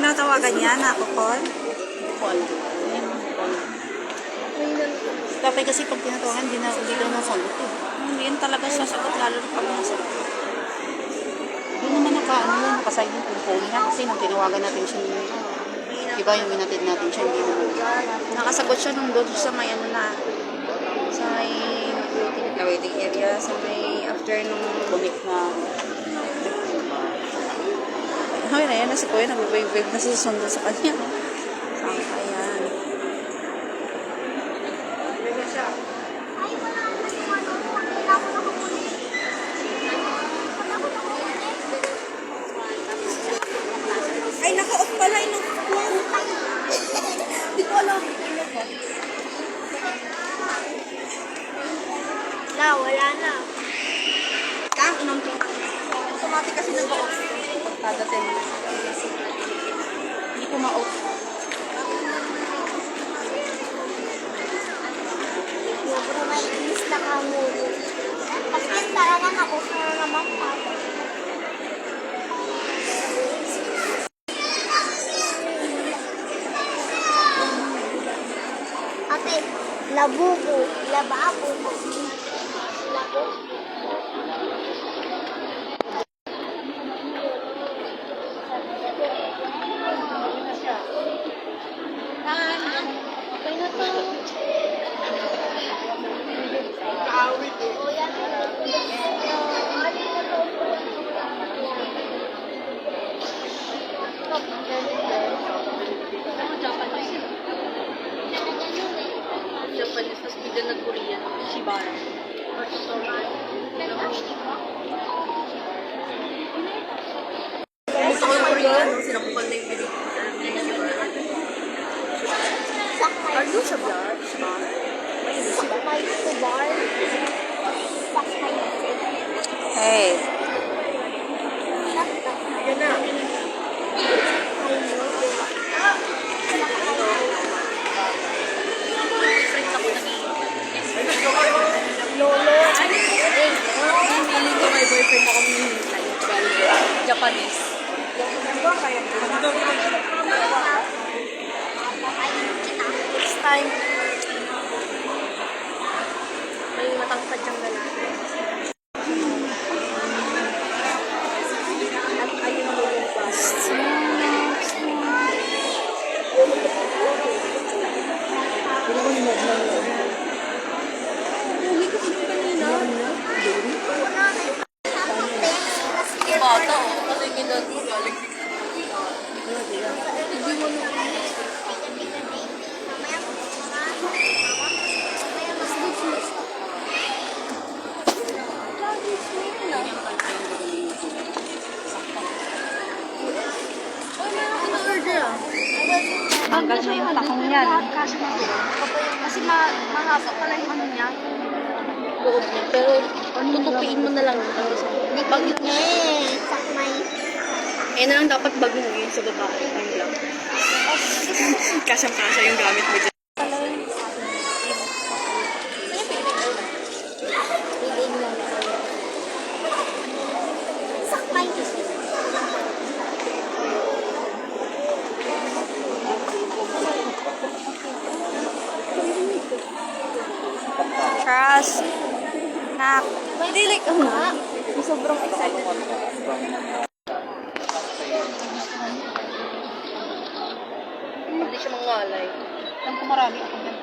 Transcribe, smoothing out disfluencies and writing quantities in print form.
tinatawagan niya na call? Call. Tapos kasi pag tinatawagan, hindi daw nasagot eh. Hindi yun talaga sasagot lalo na pag nasagot. Yun naman naka-silent yung phone niya kasi nung tinawagan natin siya, iba yung minatid natin siya, hindi naman. Nakasagot siya nung doon sa may ano na, sa may waiting area, sa may after nung Connect na. okay na yan, nasa kuya, nag-wave na susundo sa kanya. Saan kaya? Ay, naka-off pala yung phone. Hindi ko alam. Wala na. Kang, unang tingnan. Automatic kasi nag-off. Kada 10 minutes. Hindi ko ma-off. Sobrang may inis na kamuli. Kasi yan talaga na-off na naman pa. Ate, labubo, lababo. Labo. Okay na to. Japanese, tapos bigyan na Korean. Shibara. Gusto ko yung Korean. Sinabukan na yung video. Sakay. Are you Shibara? Shibara? Sakay to bar. Sakay. Hey. Yan na. Lolo. Feeling ko may boyfriend ako minsan. Japanese. Next time. May matangkad siyang lalaki. At ayun mo yung bus. Bata, kasi ginagawa. Tanggal na yung takong yan. Kasi mahaba pala yung ano niya. Loob niya. Pero tutupiin mo na lang. Bagit niya. Sakmay. Eh na lang dapat bago mo yun sa babae. Ang lang. Kasyang-kasya yung gamit mo dyan. Sakmay. Trust. Nak. May dilik ka nga. Sobrang excited. Hindi siya mangalay. Ang kumarami ako dyan.